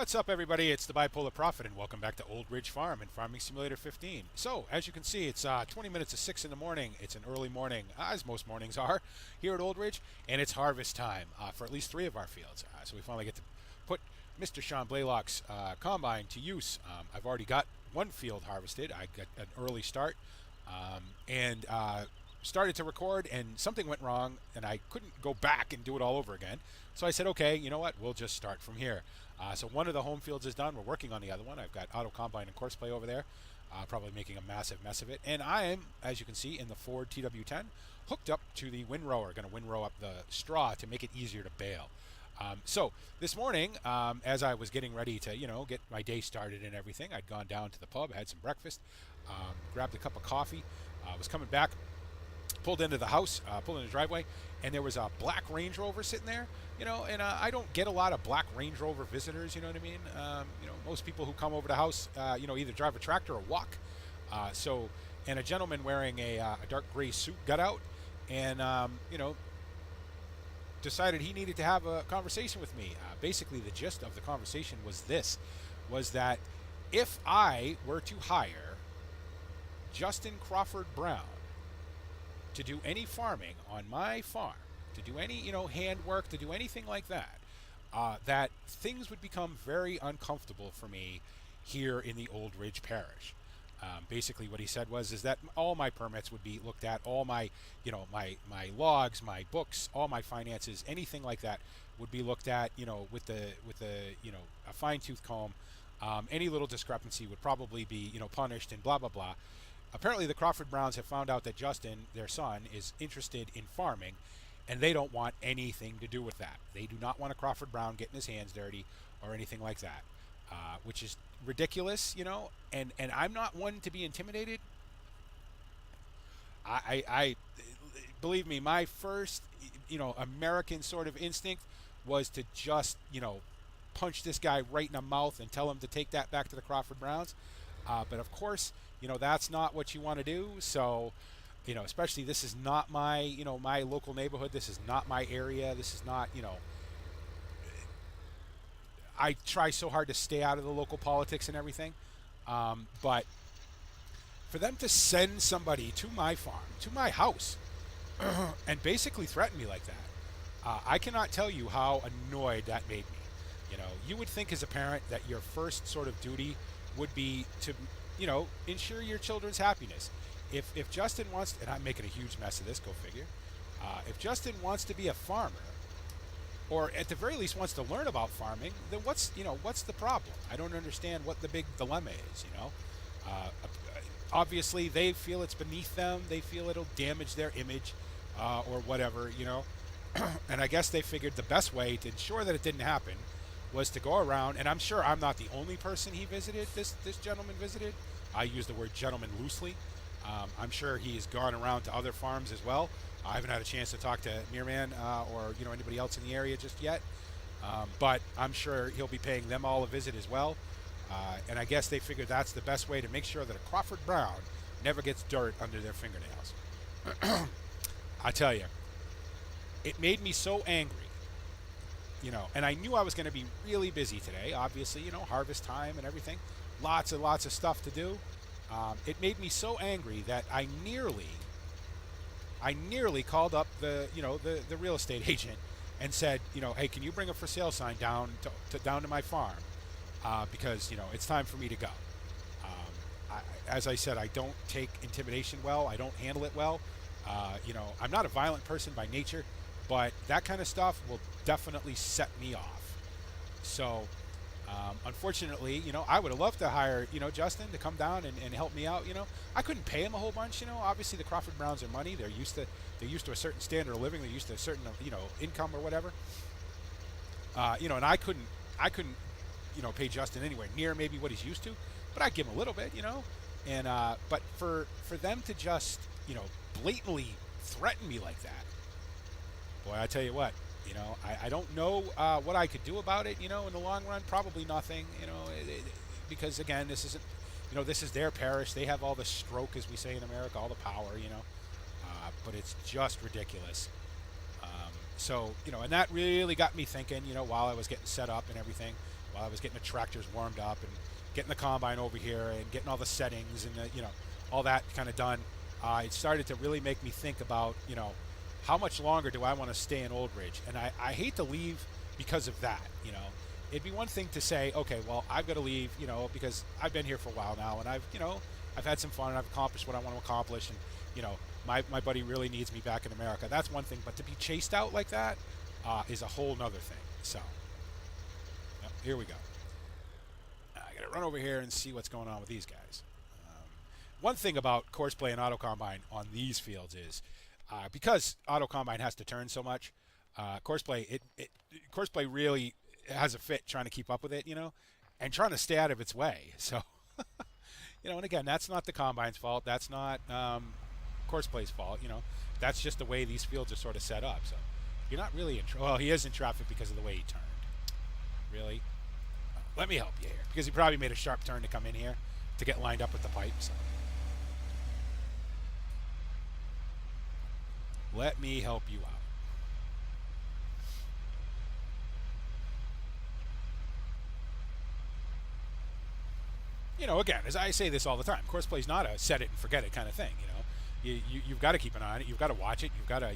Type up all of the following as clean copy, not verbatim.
What's up, everybody? It's the Bipolar Prophet, and welcome back to Old Ridge Farm and Farming Simulator 15. So, as you can see, it's 20 minutes to 6 in the morning. It's an early morning, as most mornings are, here at Old Ridge, and it's harvest time for at least 3 of our fields. So we finally get to put Mr. Sean Blaylock's combine to use. I've already got one field harvested. I got an early start, and started to record, and something went wrong, and I couldn't go back and do it all over again. So I said, okay, you know what? We'll just start from here. So one of the home fields is done. We're working on the other one. I've got Auto Combine and Courseplay over there, probably making a massive mess of it. And I am, as you can see, in the Ford TW10, hooked up to the windrower. Going to windrow up the straw to make it easier to bale. So this morning, as I was getting ready to, get my day started and everything, I'd gone down to the pub, had some breakfast, grabbed a cup of coffee, was coming back, pulled into the house, pulled in the driveway, and there was a black Range Rover sitting there, and I don't get a lot of black Range Rover visitors, you know what I mean? Most people who come over the house, either drive a tractor or walk. And a gentleman wearing a dark gray suit got out and, decided he needed to have a conversation with me. Basically, the gist of the conversation was that if I were to hire Justin Crawford Brown to do any farming on my farm, to do any, handwork, to do anything like that, that things would become very uncomfortable for me here in the Old Ridge Parish. Basically, what he said is that all my permits would be looked at, all my, my logs, my books, all my finances, anything like that would be looked at, with a fine-tooth comb. Any little discrepancy would probably be, punished and blah blah blah. Apparently, the Crawford Browns have found out that Justin, their son, is interested in farming, and they don't want anything to do with that. They do not want a Crawford Brown getting his hands dirty or anything like that, which is ridiculous, and I'm not one to be intimidated. I believe me, my first, American sort of instinct was to just, punch this guy right in the mouth and tell him to take that back to the Crawford Browns. But of course, that's not what you want to do. So, especially this is not my, my local neighborhood. This is not my area. This is not, I try so hard to stay out of the local politics and everything. But for them to send somebody to my farm, to my house, and basically threaten me like that, I cannot tell you how annoyed that made me. You would think as a parent that your first sort of duty would be to, ensure your children's happiness. If Justin wants, and I'm making a huge mess of this, go figure. If Justin wants to be a farmer, or at the very least wants to learn about farming, then what's the problem? I don't understand what the big dilemma is. Obviously they feel it's beneath them. They feel it'll damage their image, or whatever. And I guess they figured the best way to ensure that it didn't happen was to go around, and I'm sure I'm not the only person he visited, this gentleman visited. I use the word gentleman loosely. I'm sure he's gone around to other farms as well. I haven't had a chance to talk to Meerman or anybody else in the area just yet, but I'm sure he'll be paying them all a visit as well. And I guess they figured that's the best way to make sure that a Crawford Brown never gets dirt under their fingernails. I tell you, it made me so angry. And I knew I was going to be really busy today, obviously, harvest time and everything. Lots of stuff to do. It made me so angry that I nearly called up the real estate agent and said, hey, can you bring a for sale sign down to my farm? Because, it's time for me to go. As I said, I don't take intimidation well. I don't handle it well. I'm not a violent person by nature, but that kind of stuff will definitely set me off. So, unfortunately, I would have loved to hire, Justin to come down and help me out. I couldn't pay him a whole bunch. Obviously the Crawford Browns are money. They're used to a certain standard of living. They're used to a certain, income or whatever. And I couldn't, pay Justin anywhere near maybe what he's used to, but I'd give him a little bit, And but for them to just, blatantly threaten me like that, boy, I tell you what, I don't know what I could do about it, in the long run. Probably nothing, because again, this isn't, this is their parish. They have all the stroke, as we say in America, all the power, but it's just ridiculous. So, and that really got me thinking, while I was getting set up and everything. while I was getting the tractors warmed up and getting the combine over here and getting all the settings and all that kind of done, it started to really make me think about how much longer do I want to stay in Old Ridge, and I hate to leave because of that. It'd be one thing to say, okay, well, I've got to leave, because I've been here for a while now, and I've had some fun, and I've accomplished what I want to accomplish, and my buddy really needs me back in America. That's one thing, but to be chased out like that is a whole nother thing. So here we go. I gotta run over here and see what's going on with these guys. One thing about Courseplay and Auto Combine on these fields is because Auto Combine has to turn so much, Courseplay Courseplay really has a fit trying to keep up with it, and trying to stay out of its way. So, and again, that's not the Combine's fault. That's not Courseplay's fault. That's just the way these fields are sort of set up. So, you're not really in well, he is in traffic because of the way he turned. Really? Let me help you here, because he probably made a sharp turn to come in here to get lined up with the pipe. So. Let me help you out. Again, as I say this all the time, Courseplay's not a set it and forget it kind of thing. You've got to keep an eye on it. You've got to watch it. You've got to,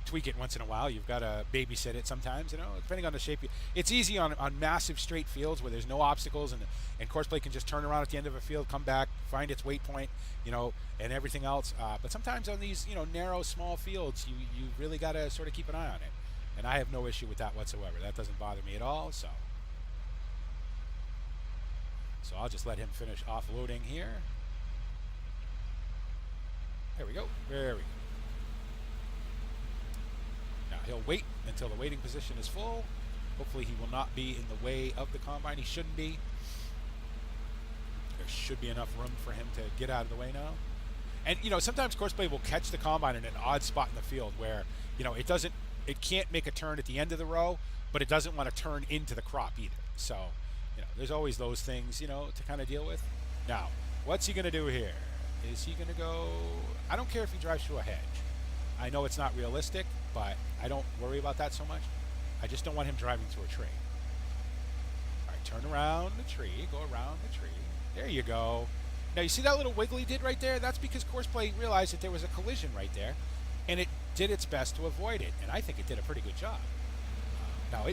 tweak it once in a while. You've got to babysit it sometimes, depending on the shape. It's easy on massive straight fields where there's no obstacles, and Courseplay can just turn around at the end of a field, come back, find its weight point, and everything else. But sometimes on these, narrow, small fields, you really got to sort of keep an eye on it. And I have no issue with that whatsoever. That doesn't bother me at all, So I'll just let him finish offloading here. There we go. There we go. Now he'll wait until the waiting position is full. Hopefully he will not be in the way of the combine. He shouldn't be. There should be enough room for him to get out of the way now. And sometimes Courseplay will catch the combine in an odd spot in the field where it can't make a turn at the end of the row, but it doesn't want to turn into the crop either. So there's always those things, to kind of deal with. Now, what's he going to do here? Is he going to go... I don't care if he drives through a hedge. I know it's not realistic, but I don't worry about that so much. I just don't want him driving through a tree. All right, turn around the tree. Go around the tree. There you go. Now, you see that little wiggle he did right there? That's because Courseplay realized that there was a collision right there, and it did its best to avoid it, and I think it did a pretty good job. Now,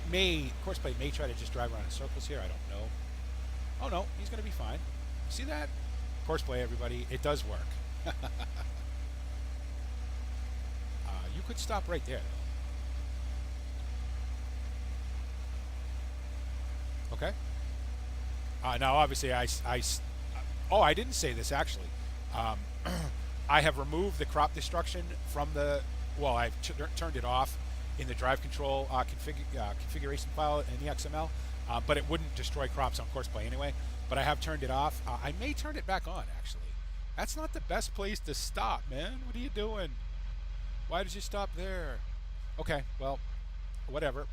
Courseplay may try to just drive around in circles here. I don't know. Oh, no, he's going to be fine. See that? Courseplay, everybody. It does work. You could stop right there, though. Okay. Now, obviously, I didn't say this, actually. I have removed the crop destruction from I've turned it off in the drive control configuration file in the XML, but it wouldn't destroy crops on Courseplay anyway. But I have turned it off. I may turn it back on, actually. That's not the best place to stop, man. What are you doing? Why did you stop there? Okay, well, whatever.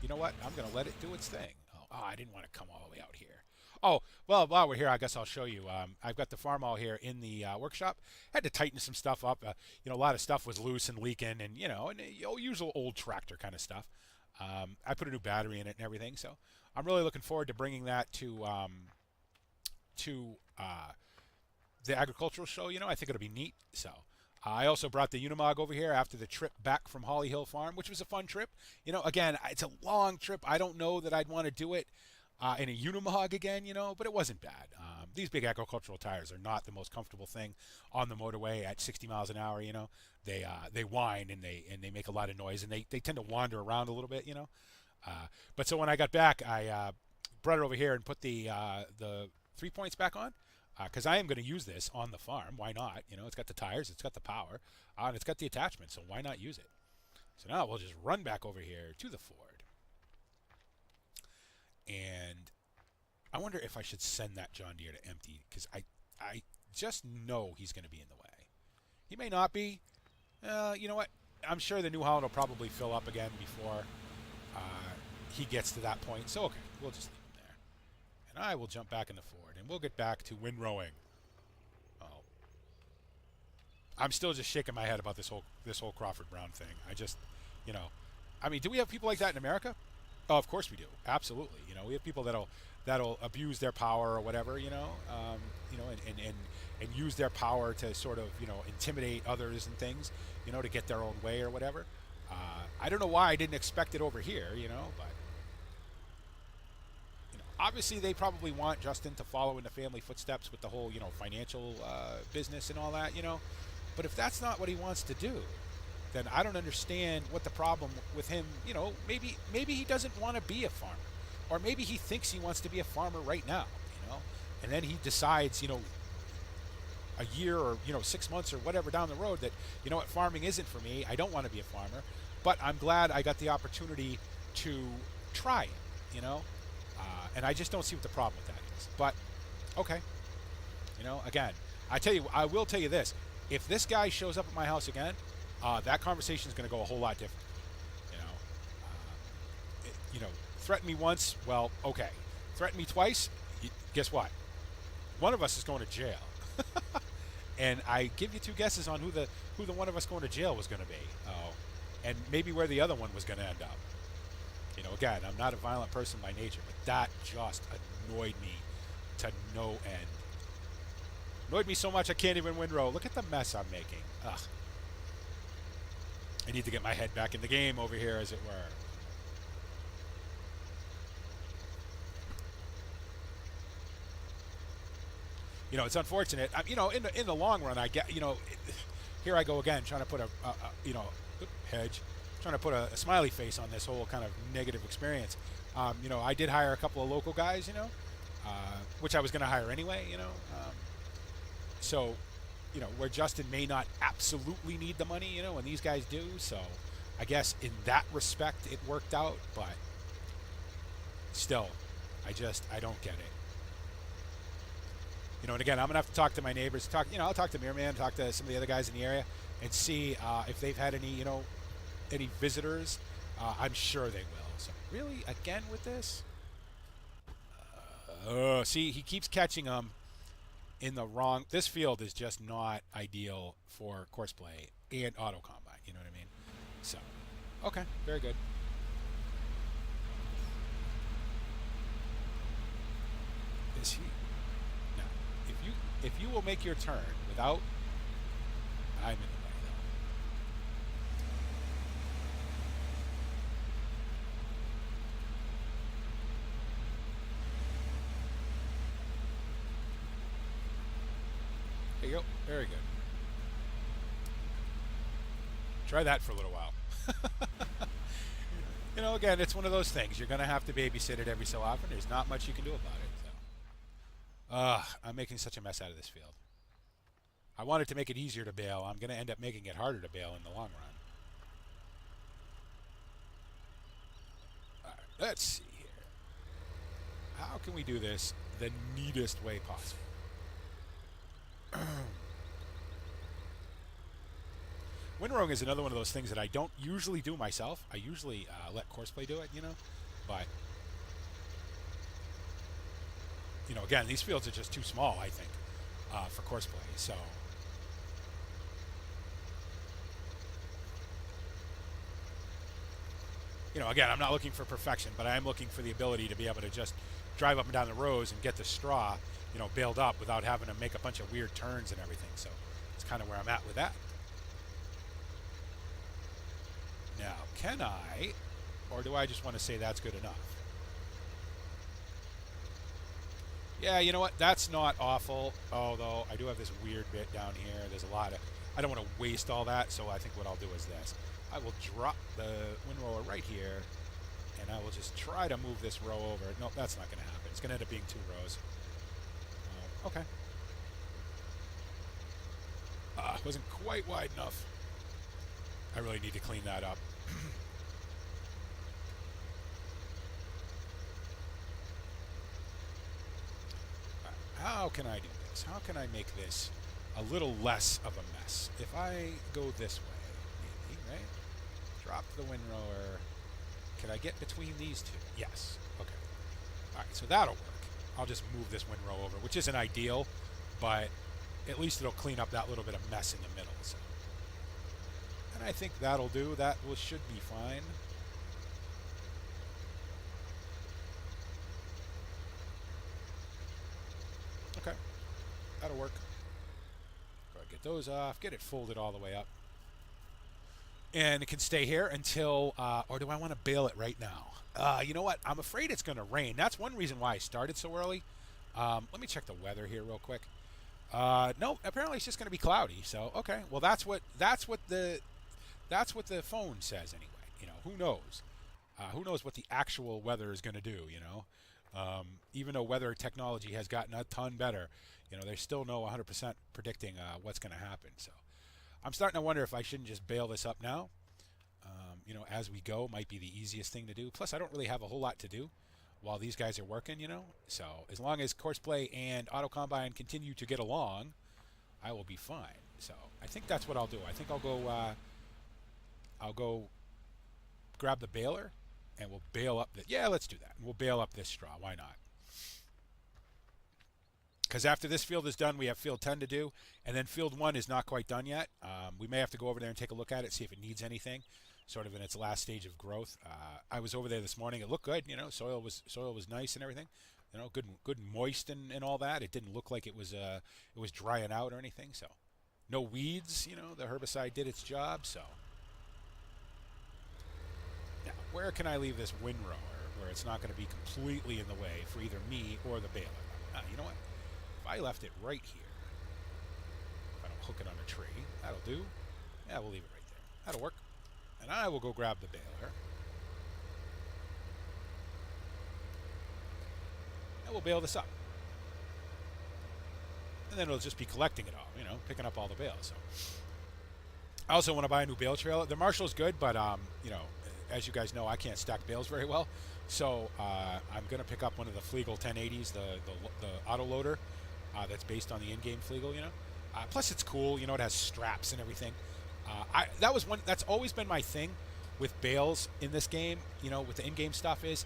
You know what? I'm going to let it do its thing. Oh, I didn't want to come all the way out here. Oh, well, while we're here, I guess I'll show you. I've got the farm all here in the workshop. Had to tighten some stuff up. A lot of stuff was loose and leaking, and usual old tractor kind of stuff. I put a new battery in it and everything, so I'm really looking forward to bringing that to the agricultural show. I think it'll be neat. So I also brought the Unimog over here after the trip back from Holly Hill Farm, which was a fun trip. Again, it's a long trip. I don't know that I'd want to do it in a Unimog again, but it wasn't bad. These big agricultural tires are not the most comfortable thing on the motorway at 60 miles an hour. They whine and they make a lot of noise, and they tend to wander around a little bit. But so when I got back, I brought it over here and put the 3 points back on, because I am going to use this on the farm. Why not? It's got the tires, it's got the power, and it's got the attachment, so why not use it? So now we'll just run back over here to the Ford. And I wonder if I should send that John Deere to empty, because I just know he's going to be in the way. He may not be. You know what? I'm sure the New Holland will probably fill up again before he gets to that point. So, okay, we'll just leave him there. And I will jump back in the Ford, and we'll get back to windrowing. Oh. I'm still just shaking my head about this whole Crawford Brown thing. I just, I mean, do we have people like that in America? Oh, of course we do. Absolutely. You know, we have people that'll abuse their power or whatever. And use their power to sort of intimidate others and things. To get their own way or whatever. I don't know why I didn't expect it over here. But obviously they probably want Justin to follow in the family footsteps with the whole financial business and all that. But if that's not what he wants to do, then I don't understand what the problem with him, maybe he doesn't want to be a farmer. Or maybe he thinks he wants to be a farmer right now, and then he decides, a year or 6 months or whatever down the road that what, farming isn't for me. I don't want to be a farmer, but I'm glad I got the opportunity to try it, and I just don't see what the problem with that is. But okay, again, I will tell you this: if this guy shows up at my house again, that conversation is going to go a whole lot different. Threaten me once, well, okay. Threaten me twice, guess what? One of us is going to jail. And I give you two guesses on who the one of us going to jail was going to be. Oh, and maybe where the other one was going to end up. Again, I'm not a violent person by nature, but that just annoyed me to no end. Annoyed me so much I can't even windrow. Look at the mess I'm making. Ugh. I need to get my head back in the game over here, as it were. It's unfortunate. In the long run, I get. Here I go again, trying to put a hedge, trying to put a smiley face on this whole kind of negative experience. I did hire a couple of local guys, which I was going to hire anyway. So, where Justin may not absolutely need the money, and these guys do. So, I guess in that respect, it worked out. But still, I don't get it. And again, I'm going to have to talk to my neighbors, I'll talk to Mirman, talk to some of the other guys in the area and see if they've had any, any visitors. I'm sure they will. So really, again with this? See, he keeps catching them in the wrong. This field is just not ideal for course play and auto combine. You know what I mean? So, okay, very good. Is he? If you will make your turn without, I'm in the way though. There you go. Very good. Try that for a little while. Again, it's one of those things. You're going to have to babysit it every so often. There's not much you can do about it. I'm making such a mess out of this field. I wanted to make it easier to bail. I'm going to end up making it harder to bail in the long run. All right, let's see here. How can we do this the neatest way possible? Windrowing is another one of those things that I don't usually do myself. I usually let Courseplay do it, but... again, these fields are just too small, I think, for courseplay. So, again, I'm not looking for perfection, but I am looking for the ability to be able to just drive up and down the rows and get the straw, bailed up without having to make a bunch of weird turns and everything. So, it's kind of where I'm at with that. Now, can I, or do I just want to say that's good enough? Yeah, you know what? That's not awful. Although I do have this weird bit down here. There's a lot of... I don't want to waste all that, so I think what I'll do is this. I will drop the windrower right here, and I will just try to move this row over. Nope, that's not going to happen. It's going to end up being 2 rows. Okay. It wasn't quite wide enough. I really need to clean that up. How can I do this? How can I make this a little less of a mess? If I go this way, maybe, right? Drop the windrower. Can I get between these two? Yes. Okay. All right, so that'll work. I'll just move this windrow over, which isn't ideal, but at least it'll clean up that little bit of mess in the middle. So. And I think that'll do. That should be fine. That'll work. Go ahead, get those off. Get it folded all the way up. And it can stay here until, or do I want to bail it right now? You know what? I'm afraid it's going to rain. That's one reason why I started so early. Let me check the weather here real quick. No, apparently it's just going to be cloudy. So okay, well that's what the phone says anyway. You know, who knows? Who knows what the actual weather is going to do? You know, even though weather technology has gotten a ton better, you know, there's still no 100% predicting what's going to happen. So I'm starting to wonder if I shouldn't just bail this up now. You know, as we go might be the easiest thing to do. Plus, I don't really have a whole lot to do while these guys are working, you know. So as long as Courseplay and Auto Combine continue to get along, I will be fine. So I think that's what I'll do. I think I'll go grab the baler, and we'll bail up the. Yeah, let's do that. We'll bail up this straw. Why not? Because after this field is done, we have field 10 to do, and then field 1 is not quite done yet. We may have to go over there and take a look at it, see if it needs anything, sort of in its last stage of growth. I was over there this morning. It looked good, you know. Soil was nice and everything, you know, good moist and all that. It didn't look like it was drying out or anything. So no weeds, you know. The herbicide did its job. So now, where can I leave this windrower where it's not going to be completely in the way for either me or the baler? You know what? I left it right here. If I don't hook it on a tree, that'll do. Yeah, we'll leave it right there. That'll work. And I will go grab the baler. And we'll bail this up. And then it'll just be collecting it all, you know, picking up all the bales. So I also want to buy a new bale trailer. The Marshall's good, but you know, as you guys know, I can't stack bales very well. So I'm going to pick up one of the Flegel 1080s, the auto loader. That's based on the in-game Flegel, you know. Plus, it's cool, you know. It has straps and everything. That's always been my thing with bales in this game. You know, with the in-game stuff is,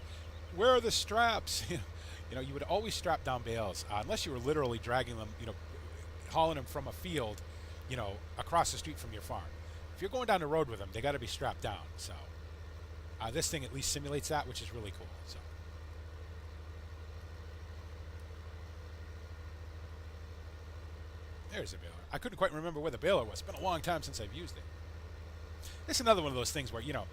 where are the straps? You know, you would always strap down bales unless you were literally dragging them, you know, hauling them from a field, you know, across the street from your farm. If you're going down the road with them, they got to be strapped down. So this thing at least simulates that, which is really cool. So. There's a baler. I couldn't quite remember where the baler was. It's been a long time since I've used it. It's another one of those things where, you know,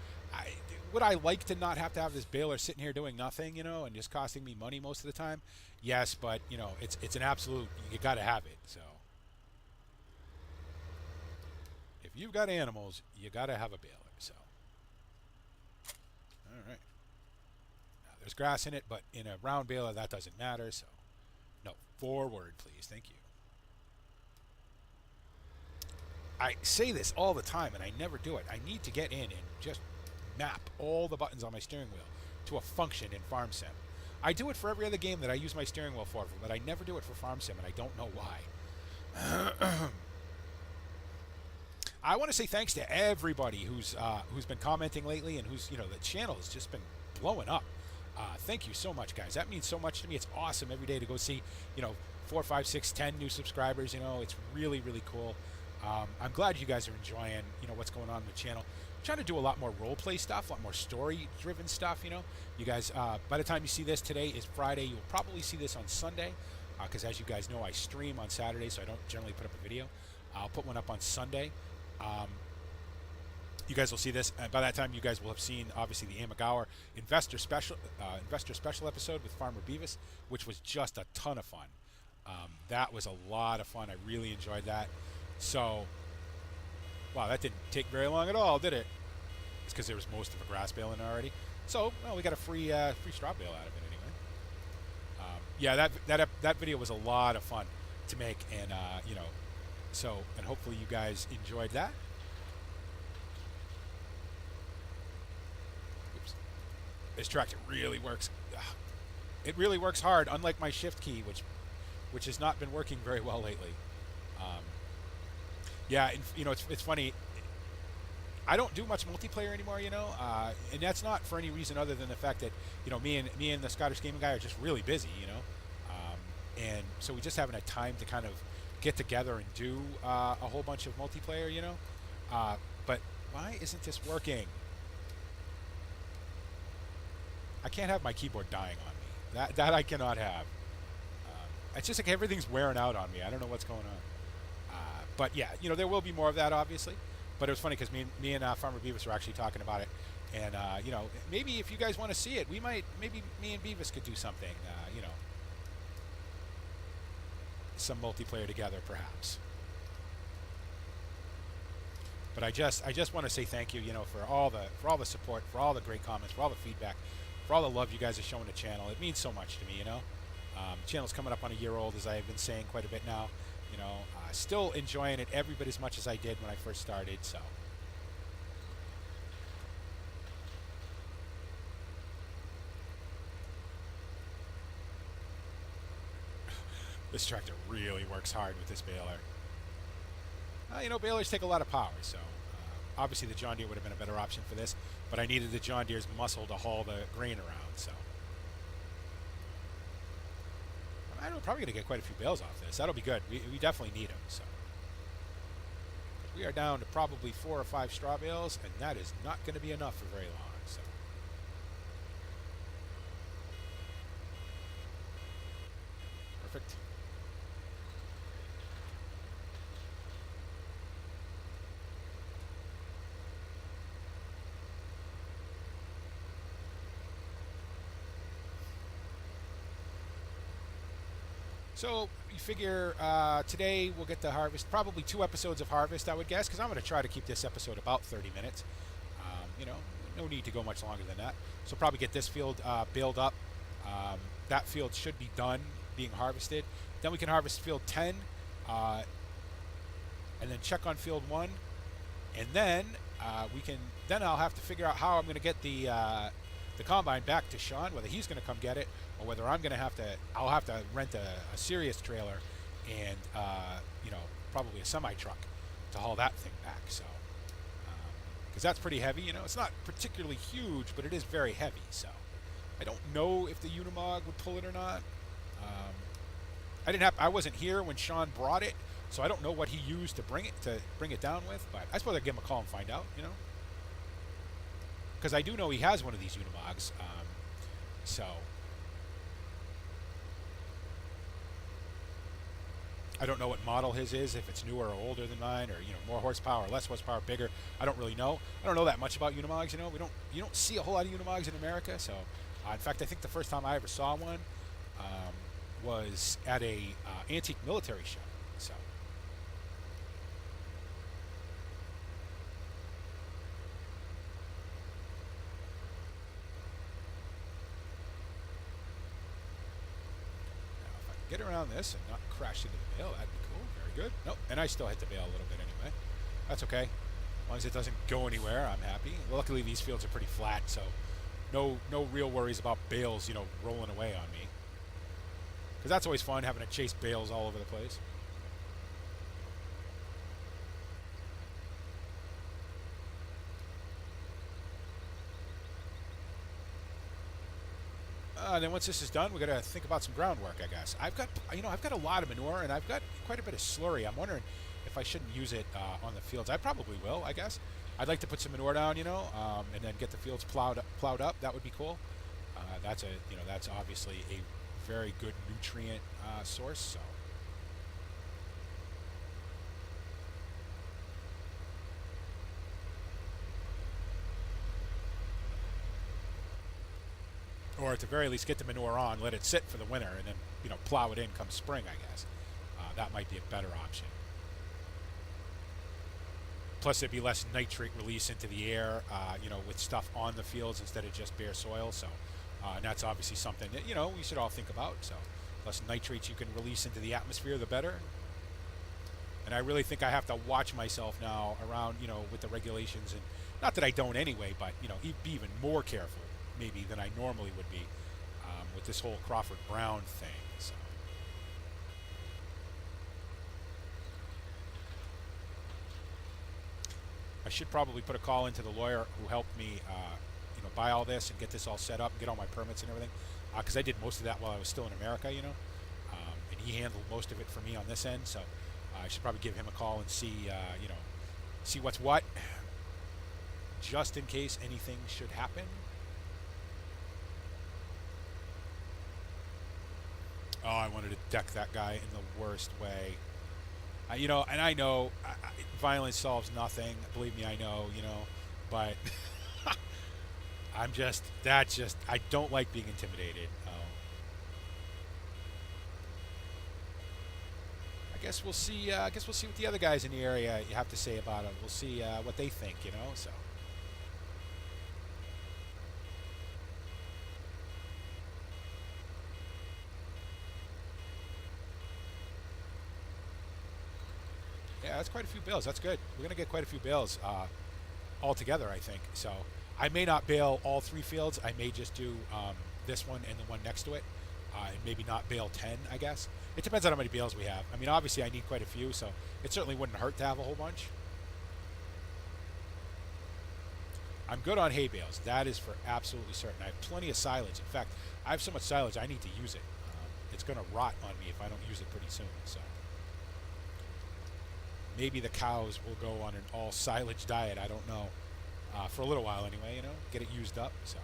would I like to not have to have this baler sitting here doing nothing, you know, and just costing me money most of the time? Yes, but, you know, it's an absolute, you got to have it. So if you've got animals, you got to have a baler. So, all right. Now, there's grass in it, but in a round baler, that doesn't matter. So, no, forward, please. Thank you. I say this all the time, and I never do it. I need to get in and just map all the buttons on my steering wheel to a function in Farm Sim. I do it for every other game that I use my steering wheel for, but I never do it for Farm Sim, and I don't know why. I want to say thanks to everybody who's been commenting lately, and who's, you know, the channel has just been blowing up. Thank you so much, guys. That means so much to me. It's awesome every day to go see, you know, 4, 5, 6, 10 new subscribers. You know, it's really, really cool. I'm glad you guys are enjoying, you know, what's going on the channel. I'm trying to do a lot more role play stuff, a lot more story-driven stuff, you know. You guys, by the time you see this, today is Friday. You'll probably see this on Sunday, because as you guys know, I stream on Saturday, so I don't generally put up a video. I'll put one up on Sunday. You guys will see this, and by that time, you guys will have seen, obviously, the Amagawa Investor Special episode with Farmer Beavis, which was just a ton of fun. That was a lot of fun. I really enjoyed that. So, wow, that didn't take very long at all, did it? It's because there was most of a grass bale in already. So, well, we got a free straw bale out of it anyway. Yeah, that video was a lot of fun to make, and you know, so, and hopefully you guys enjoyed that. Oops. This tractor really works. It really works hard, unlike my shift key, which has not been working very well lately. Yeah, and, you know, it's funny. I don't do much multiplayer anymore, you know, and that's not for any reason other than the fact that, you know, me and the Scottish Gaming guy are just really busy, you know, and so we just haven't had time to kind of get together and do a whole bunch of multiplayer, you know. But why isn't this working? I can't have my keyboard dying on me. That I cannot have. It's just like everything's wearing out on me. I don't know what's going on. But yeah, you know, there will be more of that, obviously. But it was funny because me and Farmer Beavis were actually talking about it. And, you know, maybe if you guys want to see it, maybe me and Beavis could do something, you know, some multiplayer together, perhaps. But I just want to say thank you, you know, for all the support, for all the great comments, for all the feedback, for all the love you guys are showing the channel. It means so much to me, you know. The channel's coming up on a year old, as I've been saying quite a bit now. You know, still enjoying it every bit as much as I did when I first started. So. This tractor really works hard with this baler. You know, balers take a lot of power, so obviously the John Deere would have been a better option for this, but I needed the John Deere's muscle to haul the grain around, so. I'm probably going to get quite a few bales off this. That'll be good. We definitely need them, so. We are down to probably 4 or 5 straw bales, and that is not going to be enough for very long, so. Perfect. So you figure today we'll get the harvest, probably 2 episodes of harvest, I would guess, because I'm going to try to keep this episode about 30 minutes. You know, no need to go much longer than that. So probably get this field baled up. That field should be done being harvested. Then we can harvest field 10, and then check on field 1, and then Then I'll have to figure out how I'm going to get the combine back to Sean, whether he's going to come get it or whether I'm going to have to. I'll have to rent a serious trailer and you know, probably a semi truck to haul that thing back. So because that's pretty heavy. You know, it's not particularly huge, but it is very heavy. So I don't know if the Unimog would pull it or not. I wasn't here when Sean brought it, so I don't know what he used to bring it down with. But I suppose I'd give him a call and find out. You know, because I do know he has one of these Unimogs. So I don't know what model his is, if it's newer or older than mine, or, you know, more horsepower, less horsepower, bigger. I don't really know. I don't know that much about Unimogs. You know, you don't see a whole lot of Unimogs in America. So in fact, I think the first time I ever saw one was at a antique military show. So now, if I can get around this and not crash into the bale, that'd be cool. Very good. Nope, and I still hit the bale a little bit anyway. That's okay. As long as it doesn't go anywhere, I'm happy. Well, luckily, these fields are pretty flat, so no real worries about bales, you know, rolling away on me. Because that's always fun, having to chase bales all over the place. And then once this is done, we got to think about some groundwork, I guess. I've got a lot of manure, and I've got quite a bit of slurry. I'm wondering if I shouldn't use it on the fields. I probably will, I guess. I'd like to put some manure down, you know, and then get the fields plowed up. That would be cool. That's obviously a very good nutrient source. So or at the very least get the manure on, let it sit for the winter, and then, you know, plow it in come spring, I guess. That might be a better option. Plus there'd be less nitrate release into the air, you know, with stuff on the fields instead of just bare soil. So and that's obviously something that, you know, we should all think about. So less nitrates you can release into the atmosphere, the better. And I really think I have to watch myself now around, you know, with the regulations, and not that I don't anyway, but, you know, be even more careful maybe than I normally would be with this whole Crawford Brown thing. So I should probably put a call into the lawyer who helped me you know, buy all this and get this all set up and get all my permits and everything, because I did most of that while I was still in America, you know, and he handled most of it for me on this end. So I should probably give him a call and see, you know, see what's what, just in case anything should happen. Oh, I wanted to deck that guy in the worst way. You know, and I know violence solves nothing. Believe me, I know. You know, but I don't like being intimidated. I guess we'll see. I guess we'll see what the other guys in the area you have to say about him. We'll see what they think. You know, so. Yeah, that's quite a few bills. That's good. We're gonna get quite a few bills all together, I think. So I may not bail all 3 fields. I may just do this one and the one next to it, and maybe not bail 10. I guess it depends on how many bales we have. I mean, obviously I need quite a few, so it certainly wouldn't hurt to have a whole bunch. I'm good on hay bales. That is for absolutely certain. I have plenty of silage. In fact, I have so much silage I need to use it. It's gonna rot on me if I don't use it pretty soon. So. Maybe the cows will go on an all silage diet. I don't know. For a little while anyway, you know, get it used up. So.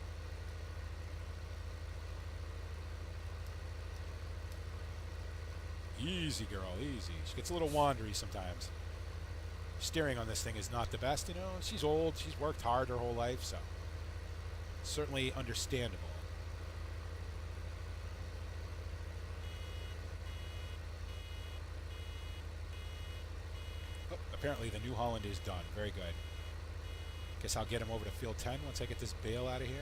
Easy, girl, easy. She gets a little wandery sometimes. Steering on this thing is not the best, you know. She's old. She's worked hard her whole life, so certainly understandable. Oh, apparently the New Holland is done. Very good. Guess I'll get him over to field 10 once I get this bale out of here.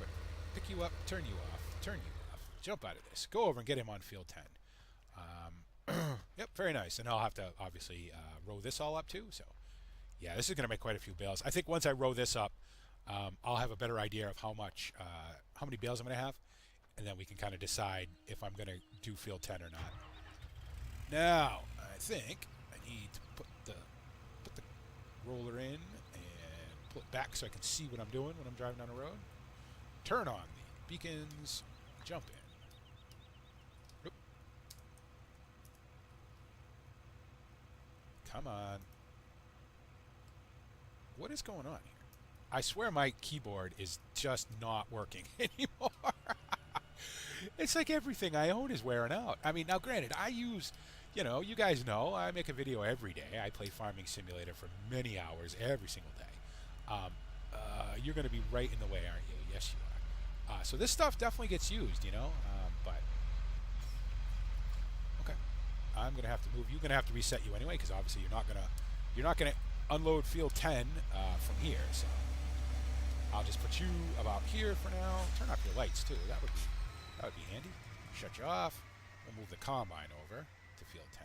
Okay. Pick you up, turn you off, turn you off. Jump out of this. Go over and get him on field 10. Yep, very nice. And I'll have to obviously row this all up too. So, yeah, this is going to make quite a few bales. I think once I row this up, I'll have a better idea of how many bales I'm going to have, and then we can kind of decide if I'm going to do field 10 or not. Now, I think I need to put the roller in and pull it back so I can see what I'm doing when I'm driving down the road. Turn on the beacons, jump in. Oop. Come on. What is going on here? I swear my keyboard is just not working anymore. It's like everything I own is wearing out. I mean, now granted, I use, you know, you guys know, I make a video every day. I play Farming Simulator for many hours every single day. You're going to be right in the way, aren't you? Yes, you are. So this stuff definitely gets used, you know, but okay. I'm going to have to move. You're going to have to reset you anyway, because obviously you're not gonna unload field 10 from here. So I'll just put you about here for now. Turn off your lights too. That would be handy. Shut you off. We'll move the combine over to field 10.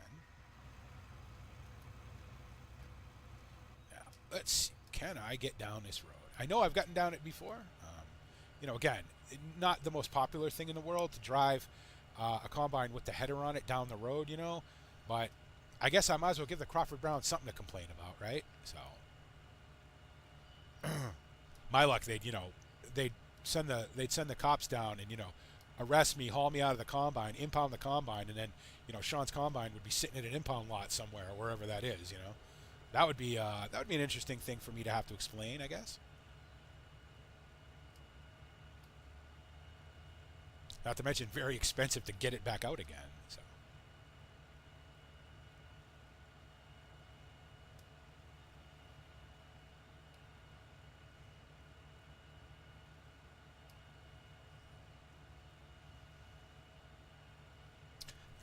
Now, let's see. Can I get down this road? I know I've gotten down it before. You know, again, not the most popular thing in the world to drive a combine with the header on it down the road, you know, but I guess I might as well give the Crawford Browns something to complain about, right? So, my luck, they'd send the cops down and, you know, arrest me, haul me out of the combine, impound the combine, and then, you know, Sean's combine would be sitting at an impound lot somewhere or wherever that is, you know. That would be an interesting thing for me to have to explain, I guess. Not to mention very expensive to get it back out again. So.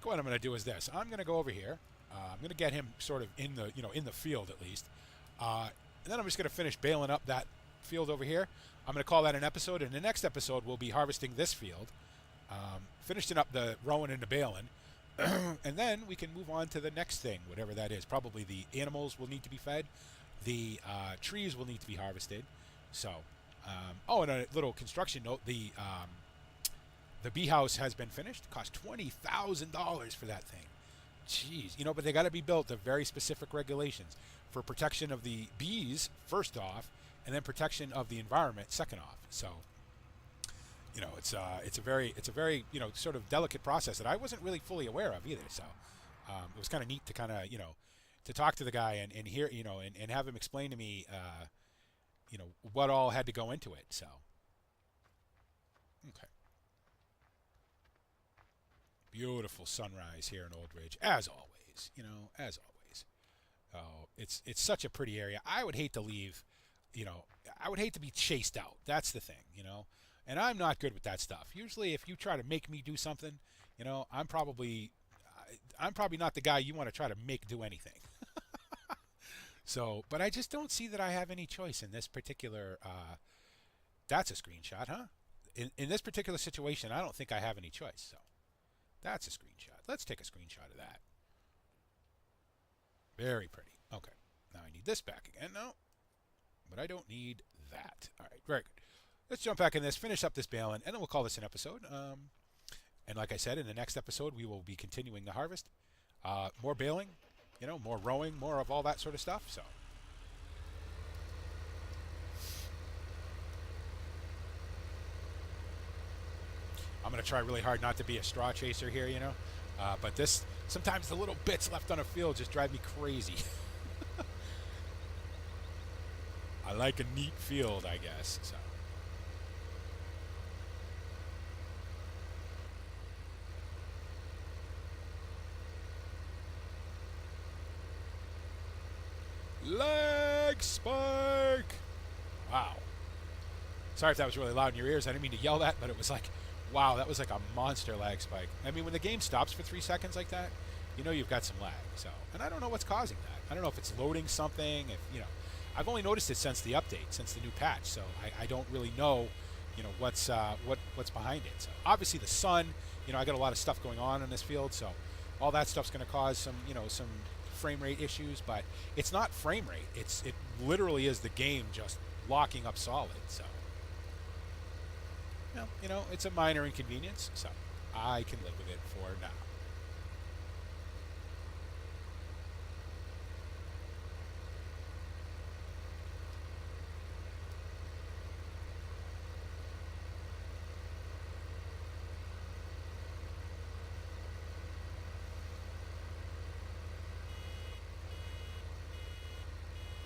What I'm going to do is this. I'm going to go over here. I'm going to get him sort of in the field at least. And then I'm just going to finish baling up that field over here. I'm going to call that an episode. And the next episode we'll be harvesting this field, finishing up the rowing and the baling, and then we can move on to the next thing, whatever that is. Probably the animals will need to be fed. The trees will need to be harvested. So, oh, and a little construction note. The bee house has been finished. It cost $20,000 for that thing. Jeez, you know, but they got to be built to very specific regulations for protection of the bees first off, and then protection of the environment second off. So, you know, it's a very you know, sort of delicate process that I wasn't really fully aware of either. So, it was kind of neat to kind of, you know, to talk to the guy and hear, you know, and have him explain to me, you know, what all had to go into it. So. Okay. Beautiful sunrise here in Old Ridge, as always. As always. Oh, it's such a pretty area. I would hate to leave. I would hate to be chased out. That's the thing. And I'm not good with that stuff. Usually, if you try to make me do something, I'm probably not the guy you want to try to make do anything. So, but I just don't see that I have any choice in this particular. That's a screenshot, huh? In this particular situation, I don't think I have any choice. So, that's a screenshot. Let's take a screenshot of that. Very pretty. Okay. Now I need this back again. No, but I don't need that. All right. Very good. Let's jump back in this, finish up this baling, and then we'll call this an episode. And like I said, in the next episode, we will be continuing the harvest. More baling, more rowing, more of all that sort of stuff. So. I'm going to try really hard not to be a straw chaser here, but sometimes the little bits left on a field just drive me crazy. I like a neat field, I guess. So. Leg spike! Wow. Sorry if that was really loud in your ears. I didn't mean to yell that, but it was like, wow, that was like a monster lag spike. I mean, when the game stops for 3 seconds like that, you've got some lag. So, and I don't know what's causing that. I don't know if it's loading something. I've only noticed it since the update, since the new patch. So I don't really know, what's behind it. So obviously the sun. I got a lot of stuff going on in this field, so all that stuff's going to cause some frame rate issues. But it's not frame rate. It literally is the game just locking up solid. So. It's a minor inconvenience, so I can live with it for now.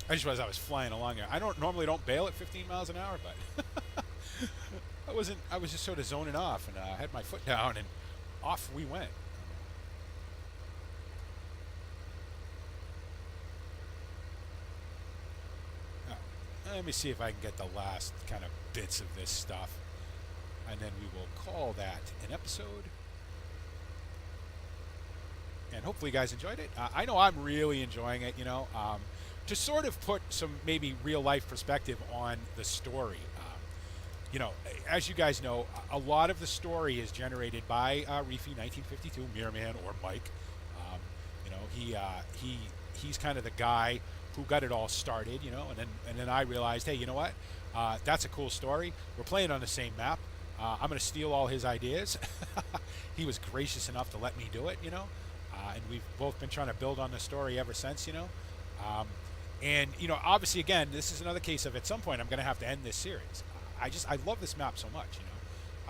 I just realized I was flying along there. I normally don't bail at 15 miles an hour, but I was just sort of zoning off, and I had my foot down, and off we went. Now, let me see if I can get the last kind of bits of this stuff, and then we will call that an episode. And hopefully you guys enjoyed it. I know I'm really enjoying it, to sort of put some maybe real life perspective on the story. As you guys know, a lot of the story is generated by Reefy 1952, Mirror Man, or Mike. He's kind of the guy who got it all started, and then I realized, hey, you know what? That's a cool story. We're playing on the same map. I'm going to steal all his ideas. He was gracious enough to let me do it, and we've both been trying to build on the story ever since, And obviously, again, this is another case of at some point I'm going to have to end this series. I love this map so much.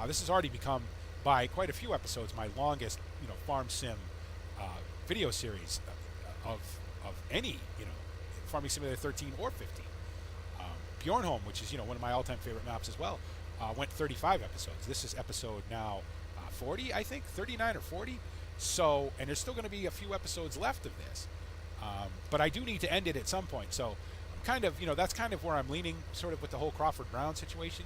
This has already become, by quite a few episodes, my longest farm sim video series of any Farming Simulator 13 or 15. Bjornholm, which is one of my all-time favorite maps as well, went 35 episodes. This is episode now 40, I think, 39 or 40. So, and there's still going to be a few episodes left of this. But I do need to end it at some point. So I'm kind of, that's kind of where I'm leaning sort of with the whole Crawford Brown situation,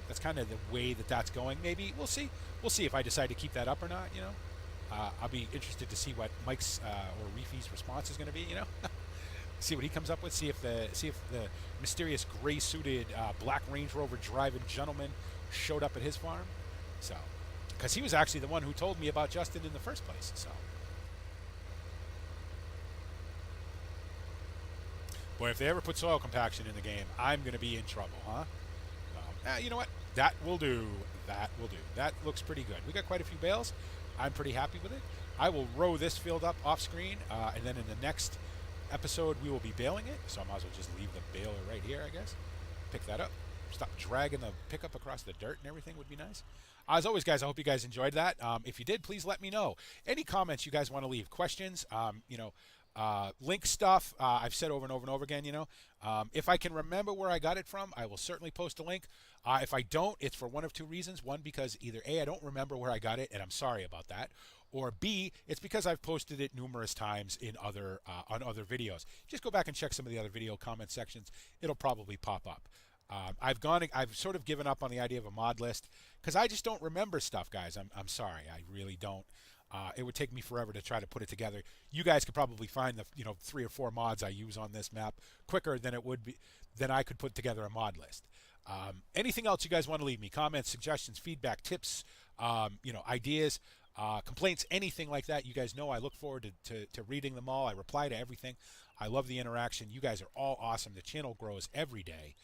That's kind of the way that's going. Maybe we'll see. We'll see if I decide to keep that up or not, I'll be interested to see what Mike's or Reefy's response is going to be, See what he comes up with. See if the mysterious gray-suited black Range Rover driving gentleman showed up at his farm. So, because he was actually the one who told me about Justin in the first place. So. Boy, if they ever put soil compaction in the game, I'm going to be in trouble, huh? You know what? That will do. That will do. That looks pretty good. We got quite a few bales. I'm pretty happy with it. I will row this field up off screen, and then in the next episode, we will be baling it. So I might as well just leave the baler right here, I guess. Pick that up. Stop dragging the pickup across the dirt and everything would be nice. As always, guys, I hope you guys enjoyed that. If you did, please let me know. Any comments you guys want to leave, questions, Link stuff, I've said over and over and over again, if I can remember where I got it from, I will certainly post a link. If I don't, it's for one of two reasons. One, because either A, I don't remember where I got it, and I'm sorry about that, or B, it's because I've posted it numerous times in on other videos. Just go back and check some of the other video comment sections. It'll probably pop up. I've sort of given up on the idea of a mod list because I just don't remember stuff, guys. I'm sorry, I really don't. It would take me forever to try to put it together. You guys could probably find the 3 or 4 mods I use on this map quicker than I could put together a mod list. Anything else you guys want to leave me? Comments, suggestions, feedback, tips, ideas, complaints, anything like that. You guys know I look forward to reading them all. I reply to everything. I love the interaction. You guys are all awesome. The channel grows every day.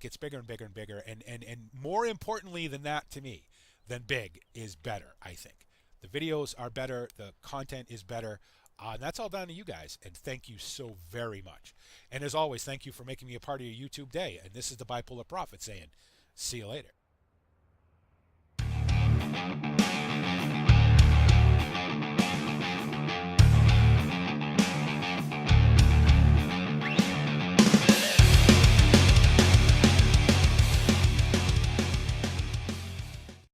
Gets bigger and bigger and bigger. And more importantly than that to me, than big, is better, I think. The videos are better. The content is better. And that's all down to you guys. And thank you so very much. And as always, thank you for making me a part of your YouTube day. And this is the Bipolar Prophet saying, see you later.